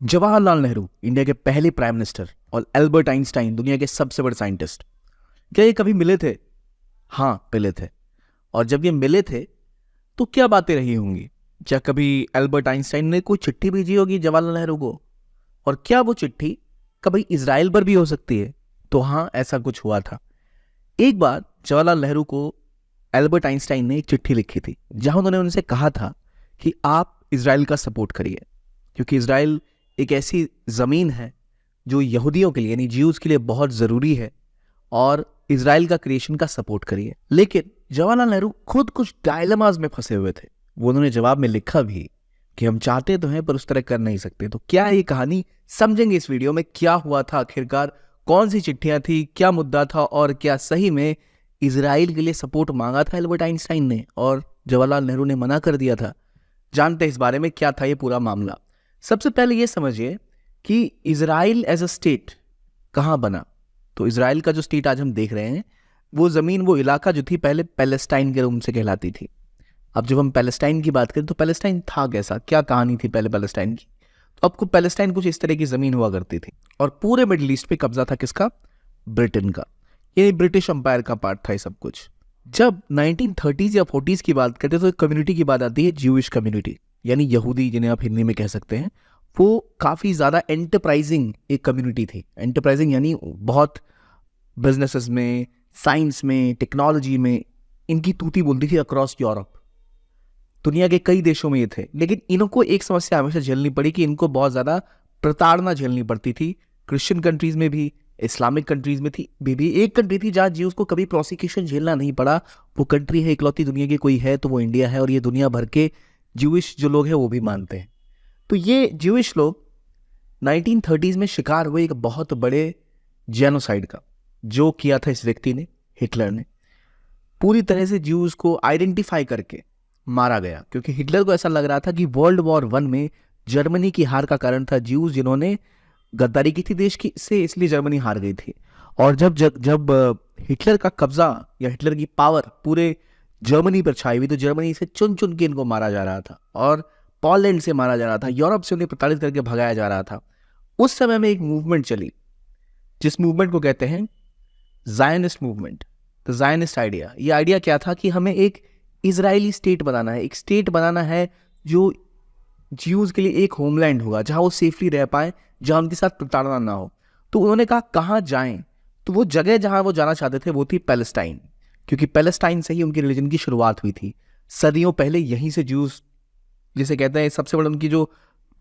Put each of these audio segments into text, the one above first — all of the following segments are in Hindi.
जवाहरलाल नेहरू इंडिया के पहले प्राइम मिनिस्टर और एल्बर्ट आइंस्टाइन दुनिया के सबसे बड़े साइंटिस्ट, क्या ये कभी मिले थे? हाँ, मिले थे। और जब ये मिले थे तो क्या बातें रही होंगी? क्या कभी एल्बर्ट आइंस्टाइन ने कोई चिट्ठी भेजी होगी जवाहरलाल नेहरू को? और क्या वो चिट्ठी कभी इजराइल पर भी हो सकती है? तो हाँ, ऐसा कुछ हुआ था। एक बार जवाहरलाल नेहरू को एल्बर्ट आइंस्टाइन ने एक चिट्ठी लिखी थी जहां उन्होंने उनसे कहा था कि आप इजराइल का सपोर्ट करिए, क्योंकि इजराइल एक ऐसी ज़मीन है जो यहूदियों के लिए यानी ज्यूज़ के लिए बहुत ज़रूरी है, और इजराइल का क्रिएशन का सपोर्ट करिए। लेकिन जवाहरलाल नेहरू खुद कुछ डायलेमास में फंसे हुए थे। वो उन्होंने जवाब में लिखा भी कि हम चाहते तो हैं पर उस तरह कर नहीं सकते। तो क्या ये कहानी समझेंगे इस वीडियो में, क्या हुआ था आखिरकार, कौन सी चिट्ठियां थी, क्या मुद्दा था, और क्या सही में इजराइल के लिए सपोर्ट मांगा था एल्बर्ट आइंस्टाइन ने और जवाहरलाल नेहरू ने मना कर दिया था। जानते हैं इस बारे में क्या था ये पूरा मामला। सबसे पहले ये समझिए कि इजराइल एज अ स्टेट कहाँ बना। तो इजराइल का जो स्टेट आज हम देख रहे हैं, वो ज़मीन, वो इलाका जो थी पहले पैलेस्टाइन के रूप से कहलाती थी। अब जब हम पैलेस्टाइन की बात करें तो पैलेस्टाइन था कैसा, क्या कहानी थी पहले पैलेस्टाइन की? तो आपको पैलेस्टाइन कुछ इस तरह की ज़मीन हुआ करती थी, और पूरे मिडिल ईस्ट पे कब्जा था किसका? ब्रिटेन का। ये ब्रिटिश अंपायर का पार्ट था ये सब कुछ। जब 1930s या 40s की बात करते हैं तो एक कम्युनिटी की बात आती है, ज्यूइश कम्युनिटी, यानी यहूदी जिन्हें आप हिंदी में कह सकते हैं। वो काफ़ी ज़्यादा एंटरप्राइजिंग एक कम्युनिटी थी। एंटरप्राइजिंग यानी बहुत बिजनेसेस में, साइंस में, टेक्नोलॉजी में इनकी तूती बोलती थी अक्रॉस यूरोप। दुनिया के कई देशों में ये थे, लेकिन इनको एक समस्या हमेशा झेलनी पड़ी कि इनको बहुत ज़्यादा प्रताड़ना झेलनी पड़ती थी। क्रिश्चियन कंट्रीज में भी, इस्लामिक कंट्रीज में थी भी। एक कंट्री थी जहाँ ज्यूज को कभी प्रोसिक्यूशन झेलना नहीं पड़ा। वो कंट्री है इकलौती दुनिया की कोई है तो वो इंडिया है, और ये दुनिया भर के ज्यूइश जो लोग हैं वो भी मानते हैं। तो ये ज्यूइश लोग 1930s में शिकार हुए एक बहुत बड़े जेनोसाइड का, जो किया था इस व्यक्ति ने, हिटलर ने। पूरी तरह से ज्यूज को आइडेंटिफाई करके मारा गया, क्योंकि हिटलर को ऐसा लग रहा था कि वर्ल्ड वॉर 1 में जर्मनी की हार का कारण था ज्यूज, जिन्होंने गद्दारी की थी देश की से, इसलिए जर्मनी हार गई थी। और जब हिटलर का कब्जा या हिटलर की पावर पूरे जर्मनी पर छाई हुई, तो जर्मनी से चुन चुन के इनको मारा जा रहा था, और पोलैंड से मारा जा रहा था, यूरोप से उन्हें प्रताड़ित करके भगाया जा रहा था। उस समय में एक मूवमेंट चली, जिस मूवमेंट को कहते हैं जायनिस्ट मूवमेंट, तो जायनिस्ट आइडिया। ये आइडिया क्या था कि हमें एक इजरायली स्टेट बनाना है, एक स्टेट बनाना है जो ज्यूज के लिए एक होमलैंड होगा, जहां वो सेफली रह पाए, जहां उनके साथ प्रताड़ना ना हो। तो उन्होंने कहा कहाँ जाएं? तो वो जगह जहां वो जाना चाहते थे वो थी पैलेस्टाइन, क्योंकि पैलेस्टाइन से ही उनकी रिलीजन की शुरुआत हुई थी। सदियों पहले यहीं से ज्यूज, जिसे कहते हैं सबसे बड़ा उनकी जो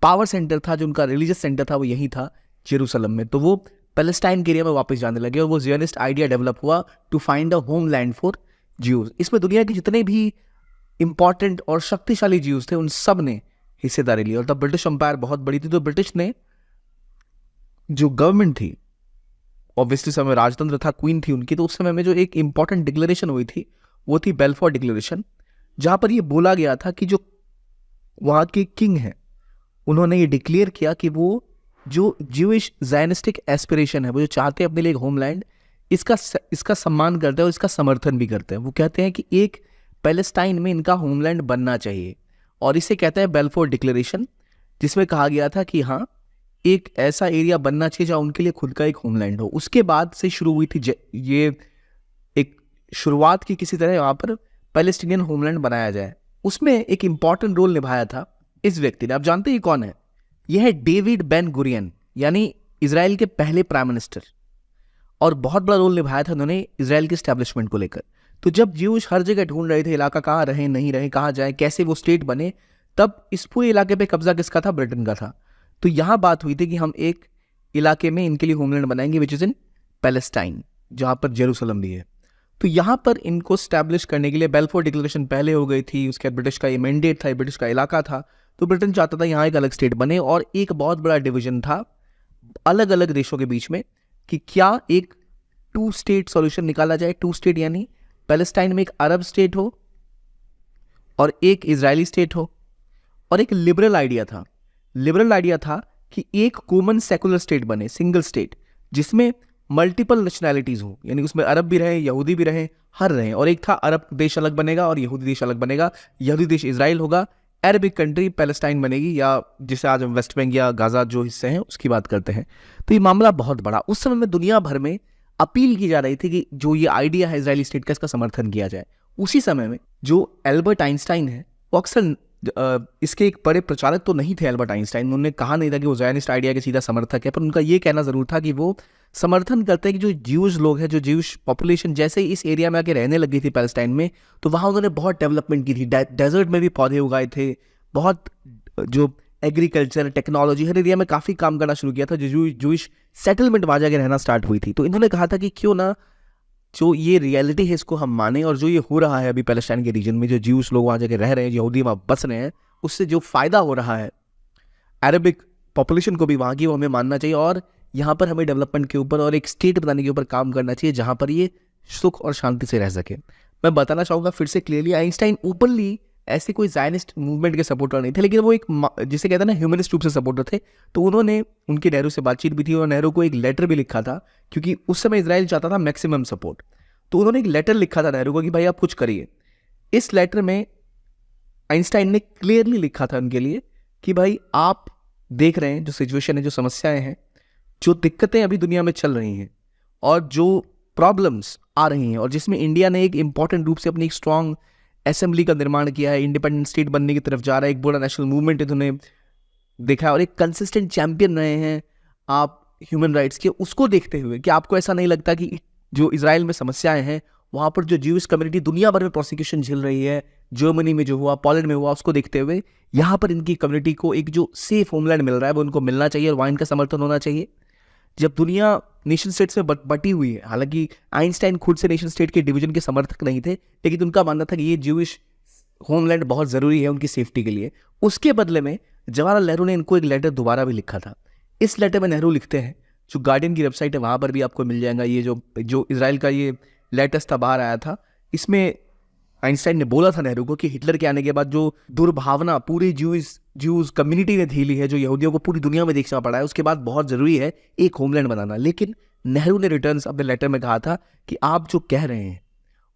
पावर सेंटर था, जो उनका रिलीजियस सेंटर था, वो यहीं था जेरूसलम में। तो वो पैलेस्टाइन के एरिया में वापस जाने लगे, और वो जियोनिस्ट आइडिया डेवलप हुआ to find a homeland for Jews. इसमें दुनिया के जितने भी इंपॉर्टेंट और शक्तिशाली ज्यूज थे उन सब ने हिस्सेदारी ली। और तब ब्रिटिश अंपायर बहुत बड़ी थी, तो ब्रिटिश ने जो गवर्नमेंट थी, ऑब्वियसली समय राजतंत्र था, क्वीन थी उनकी, तो उस समय में जो एक इंपॉर्टेंट डिक्लेरेशन हुई थी वो थी बेल्फोर डिक्लेरेशन, जहां पर ये बोला गया था कि जो वहां के किंग हैं उन्होंने ये डिक्लेयर किया कि वो जो ज्यूइश ज़ायनिस्टिक एस्पिरेशन है, वो जो चाहते हैं अपने लिए एक होमलैंड, इसका सम्मान करते हैं और इसका समर्थन भी करते हैं। वो कहते हैं कि एक पैलेस्टाइन में इनका होमलैंड बनना चाहिए, और इसे कहते हैं बेल्फोर डिक्लेरेशन, जिसमें कहा गया था कि हाँ, एक ऐसा एरिया बनना चाहिए जहाँ उनके लिए खुद का एक होमलैंड हो। उसके बाद से शुरू हुई थी ये एक शुरुआत की किसी तरह वहाँ पर पैलेस्टीनियन होमलैंड बनाया जाए। उसमें एक इंपॉर्टेंट रोल निभाया था इस व्यक्ति ने। आप जानते हैं कौन है? यह है डेविड बेन गुरियन, यानी इजराइल के पहले प्राइम मिनिस्टर, और बहुत बड़ा रोल निभाया था उन्होंने इजराइल के स्टैब्लिशमेंट को लेकर। तो जब ज्यूज हर जगह ढूंढ रहे थे इलाका कहाँ रहे, नहीं रहे, कहाँ जाए, कैसे वो स्टेट बने, तब इस पूरे इलाके पे कब्जा किसका था? ब्रिटेन का था। तो यहाँ बात हुई थी कि हम एक इलाके में इनके लिए होमलैंड बनाएंगे, विच इज इन पैलेस्टाइन, जहाँ पर जेरूसलम भी है। तो यहाँ पर इनको स्टैब्लिश करने के लिए बेल्फोर डिक्लेरेशन पहले हो गई थी, उसके बाद ब्रिटिश का ये मैंडेट था, ब्रिटिश का इलाका था, तो ब्रिटेन चाहता था यहाँ एक अलग स्टेट बने। और एक बहुत बड़ा डिवीजन था अलग अलग देशों के बीच में कि क्या एक 2 स्टेट सॉल्यूशन निकाला जाए। 2 स्टेट यानी पैलेस्टाइन में एक अरब स्टेट हो और एक इजरायली स्टेट हो। और एक लिबरल आइडिया था कि एक कॉमन सेकुलर स्टेट बने, सिंगल स्टेट, जिसमें मल्टीपल नेशनैलिटीज हो, यानी उसमें अरब भी रहे, यहूदी भी रहे, हर रहे। और एक था अरब देश अलग बनेगा और यहूदी देश अलग बनेगा। यहूदी देश इजराइल होगा, अरबिक कंट्री पैलेस्टाइन बनेगी, या जिसे आज हम वेस्ट बैंक या गाजा जो हिस्से हैं उसकी बात करते हैं। तो ये मामला बहुत बड़ा, उस समय में दुनिया भर में अपील की जा रही थी कि जो ये आइडिया है इजरायली स्टेट का, इसका समर्थन किया जाए। उसी समय में जो एल्बर्ट आइंस्टाइन है, वो अक्सर इसके एक बड़े प्रचारक तो नहीं थे एल्बर्ट आइंस्टाइन, उन्होंने कहा नहीं था कि वो ज़ायनिस्ट आइडिया के सीधा समर्थक है, पर उनका ये कहना ज़रूर था कि वो समर्थन करते हैं कि जो ज्यूज लोग हैं, जो ज्यूश पॉपुलेशन जैसे ही इस एरिया में आके रहने लगी थी पैलेस्टाइन में, तो वहाँ उन्होंने बहुत डेवलपमेंट की थी। डेजर्ट में भी पौधे उगाए थे, बहुत जो एग्रीकल्चर टेक्नोलॉजी हर एरिया में काफ़ी काम करना शुरू किया था। जो जूइश सेटलमेंट वहाँ जाके रहना स्टार्ट हुई थी, तो इन्होंने कहा था कि क्यों ना जो ये रियलिटी है इसको हम माने, और जो ये हो रहा है अभी पैलेस्टाइन के रीजन में, जो ज्यूस लोग वहाँ जाके रह रहे हैं, यहूदी वहाँ बस रहे हैं, उससे जो फ़ायदा हो रहा है अरबिक पॉपुलेशन को भी वहाँ की, वो हमें मानना चाहिए। और यहाँ पर हमें डेवलपमेंट के ऊपर और एक स्टेट बनाने के ऊपर काम करना चाहिए जहाँ पर ये सुख और शांति से रह सके। मैं बताना चाहूँगा फिर से क्लियरली, आइंस्टाइन ओपनली ऐसे कोई ज़ायनिस्ट मूवमेंट के सपोर्टर नहीं थे, लेकिन वो एक जिसे कहते हैं ना ह्यूमनिस्ट रूप से सपोर्टर थे। तो उन्होंने उनके नेहरू से बातचीत भी थी, और नेहरू को एक लेटर भी लिखा था, क्योंकि उस समय इजराइल चाहता था मैक्सिमम सपोर्ट। तो उन्होंने एक लेटर लिखा था नेहरू को कि भाई आप कुछ करिए। इस लेटर में आइंस्टाइन ने क्लियरली लिखा था उनके लिए कि भाई आप देख रहे हैं जो सिचुएशन है, जो समस्याएं हैं, जो दिक्कतें अभी दुनिया में चल रही हैं, और जो प्रॉब्लम्स आ रही हैं, और जिसमें इंडिया ने एक इंपॉर्टेंट रूप से अपनी एक स्ट्रॉन्ग असेंबली का निर्माण किया है, इंडिपेंडेंट स्टेट बनने की तरफ जा रहा है, एक बड़ा नेशनल मूवमेंट इन्होंने देखा है, और एक कंसिस्टेंट चैंपियन रहे हैं आप ह्यूमन राइट्स के। उसको देखते हुए कि आपको ऐसा नहीं लगता कि जो इजराइल में समस्याएं हैं, वहाँ पर जो ज्यूइश कम्युनिटी दुनिया भर में प्रोसिक्यूशन झेल रही है, जर्मनी में जो हुआ, पोलैंड में हुआ, उसको देखते हुए यहाँ पर इनकी कम्युनिटी को एक जो सेफ होमलैंड मिल रहा है वो उनको मिलना चाहिए, और वहाँ इनका समर्थन होना चाहिए। जब दुनिया नेशन स्टेट्स में बटी हुई है, हालांकि आइंस्टाइन खुद से नेशन स्टेट के डिवीजन के समर्थक नहीं थे, लेकिन उनका मानना था कि ये ज्यूइश होमलैंड बहुत ज़रूरी है उनकी सेफ्टी के लिए। उसके बदले में जवाहरलाल नेहरू ने इनको एक लेटर दोबारा भी लिखा था। इस लेटर में नेहरू लिखते हैं, जो गार्डियन की वेबसाइट है वहाँ पर भी आपको मिल जाएगा, ये जो इजराइल का ये लेटेस्ट था बाहर आया था, इसमें आइंस्टाइन ने बोला था नेहरू को कि हिटलर के आने के बाद जो दुर्भावना पूरी ज्यूज कम्युनिटी ने झेली है, जो यहूदियों को पूरी दुनिया में देखना पड़ा है, उसके बाद बहुत ज़रूरी है एक होमलैंड बनाना। लेकिन नेहरू ने रिटर्न्स अपने लेटर में कहा था कि आप जो कह रहे हैं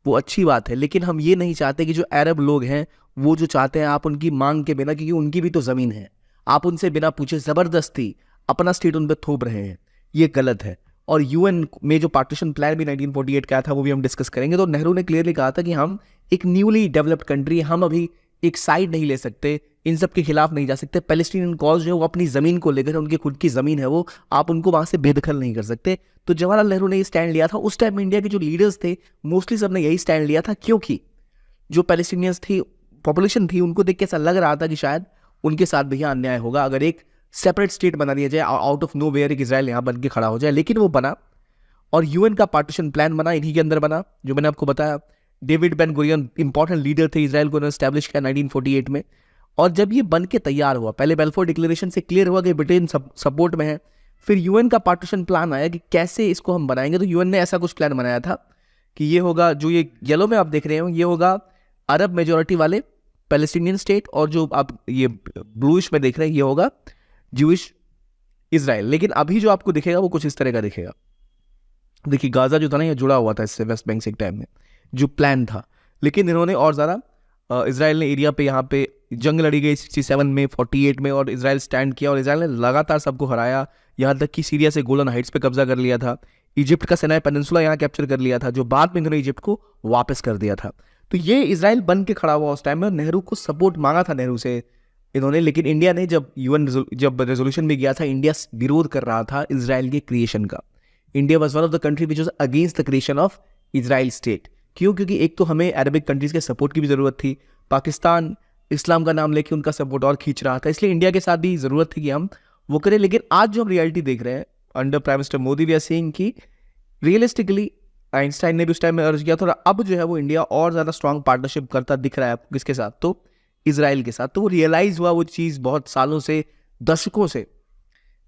वो अच्छी बात है, लेकिन हम ये नहीं चाहते कि जो अरब लोग हैं वो जो चाहते हैं आप उनकी मांग के बिना, क्योंकि उनकी भी तो ज़मीन है, आप उनसे बिना पूछे ज़बरदस्ती अपना स्टेट उन पर थोप रहे हैं, ये गलत है। और यूएन में जो पार्टीशन प्लान भी 1948 का था वो भी हम डिस्कस करेंगे। तो नेहरू ने क्लियरली कहा था कि हम एक न्यूली डेवलप्ड कंट्री, हम अभी एक साइड नहीं ले सकते, इन सब के खिलाफ नहीं जा सकते। पैलेस्टीनियन कॉज जो है वो अपनी ज़मीन को लेकर, उनकी खुद की ज़मीन है वो, आप उनको वहाँ से बेदखल नहीं कर सकते। तो जवाहरलाल नेहरू ने ये स्टैंड लिया था। उस टाइम इंडिया के जो लीडर्स थे मोस्टली सब ने यही स्टैंड लिया था, क्योंकि जो पैलेस्टीनियंस थी, पॉपुलेशन थी, उनको देख के ऐसा लग रहा था कि शायद उनके साथ भी अन्याय होगा अगर एक सेपरेट स्टेट बना दिया जाए, आउट ऑफ नो वेयर एक इजराइल यहाँ बन के खड़ा हो जाए। लेकिन वो बना, और यूएन का पार्टीशन प्लान बना, इन्हीं के अंदर बना, जो मैंने आपको बताया। David Ben Gurion important leader थे, इजराइल को एस्टैब्लिश किया 1948 में। और जब ये बन के तैयार हुआ, पहले बेल्फोर डिक्लेरेशन से क्लियर हुआ कि ब्रिटेन सपोर्ट में है, फिर यूएन का पार्टीशन प्लान आया कि कैसे इसको हम बनाएंगे। तो यूएन ने ऐसा कुछ प्लान बनाया था कि ये होगा, जो ये येलो में आप देख रहे हो, ये होगा अरब मेजोरिटी वाले पैलेस्टीनियन स्टेट, और जो आप ये ब्लूइश में देख रहे हैं ये होगा ज्यूइश इजराइल। लेकिन अभी जो आपको दिखेगा वो कुछ इस तरह का दिखेगा। देखिए गाजा जो था ना, ये जुड़ा हुआ था इससे वेस्ट बैंक से एक टाइम में, जो प्लान था। लेकिन इन्होंने और ज़्यादा इजराइल ने एरिया पे, यहाँ पे जंग लड़ी गई 67 में, 48 में, और इजराइल स्टैंड किया, और इजराइल ने लगातार सबको हराया, यहाँ तक कि सीरिया से गोलन हाइट्स पे कब्जा कर लिया था, इजिप्ट का सिनाई पेनिनसुला यहाँ कैप्चर कर लिया था, जो बाद में इन्होंने इजिप्ट को वापस कर दिया था। तो ये इजराइल बन के खड़ा हुआ उस टाइम में। नेहरू को सपोर्ट मांगा था नेहरू से इन्होंने, लेकिन इंडिया ने जब जब रेजोल्यूशन भी गया था, इंडिया विरोध कर रहा था इजराइल के क्रिएशन का। India was one of the country which was against the creation of Israel state. क्यों? क्योंकि एक तो हमें अरबिक कंट्रीज के सपोर्ट की भी ज़रूरत थी, पाकिस्तान इस्लाम का नाम लेके उनका सपोर्ट और खींच रहा था, इसलिए इंडिया के साथ भी ज़रूरत थी कि हम वो करें। लेकिन आज जो हम रियलिटी देख रहे हैं under prime minister Modi, we are seeing कि रियलिस्टिकली आइंस्टाइन ने भी उस टाइम में अर्ज किया था, और अब जो है वो इंडिया और ज़्यादा स्ट्रॉन्ग पार्टनरशिप करता दिख रहा है किसके साथ, तो इजराइल के साथ। तो वो रियलाइज़ हुआ, वो चीज़ बहुत सालों से, दशकों से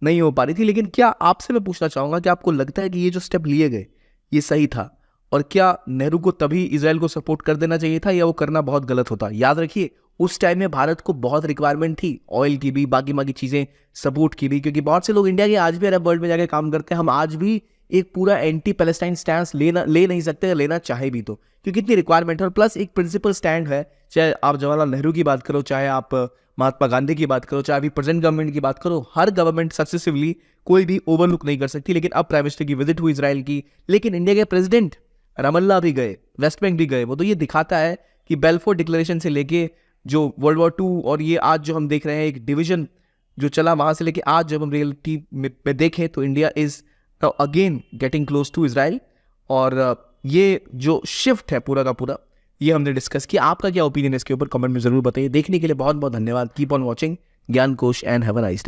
नहीं हो पा रही थी। लेकिन क्या आपसे मैं पूछना चाहूँगा कि आपको लगता है कि ये जो स्टेप लिए गए ये सही था, और क्या नेहरू को तभी इजराइल को सपोर्ट कर देना चाहिए था, या वो करना बहुत गलत होता? याद रखिए उस टाइम में भारत को बहुत रिक्वायरमेंट थी ऑयल की भी, बाकी चीज़ें, सपोर्ट की भी, क्योंकि बहुत से लोग इंडिया के आज भी अरब वर्ल्ड में जाके काम करते हैं। हम आज भी एक पूरा एंटी पैलेस्टाइन स्टैंड ले नहीं सकते, लेना चाहे भी तो, क्योंकि इतनी रिक्वायरमेंट है। और प्लस एक प्रिंसिपल स्टैंड है, चाहे आप जवाहरलाल नेहरू की बात करो, चाहे आप महात्मा गांधी की बात करो, चाहे अभी प्रेजेंट गवर्नमेंट की बात करो, हर गवर्नमेंट सक्सेसिवली कोई भी ओवरलुक नहीं कर सकती। लेकिन अब प्राइम मिनिस्टर की विजिट हुई इजराइल की, लेकिन इंडिया के प्रेसिडेंट रमल्ला भी गए, वेस्ट बैंक भी गए। वो तो ये दिखाता है कि बेल्फोर डिक्लेरेशन से लेके जो वर्ल्ड वॉर 2 और ये आज जो हम देख रहे हैं एक डिवीजन जो चला वहां से लेके आज जब हम रियलिटी में देखें तो India is again getting close to Israel. और ये जो शिफ्ट है पूरा का पूरा, ये हमने डिस्कस किया। आपका क्या ओपिनियन है इसके ऊपर कमेंट में जरूर बताइए। देखने के लिए बहुत बहुत धन्यवाद। कीप ऑन वॉचिंग ज्ञान कोश and have a nice day.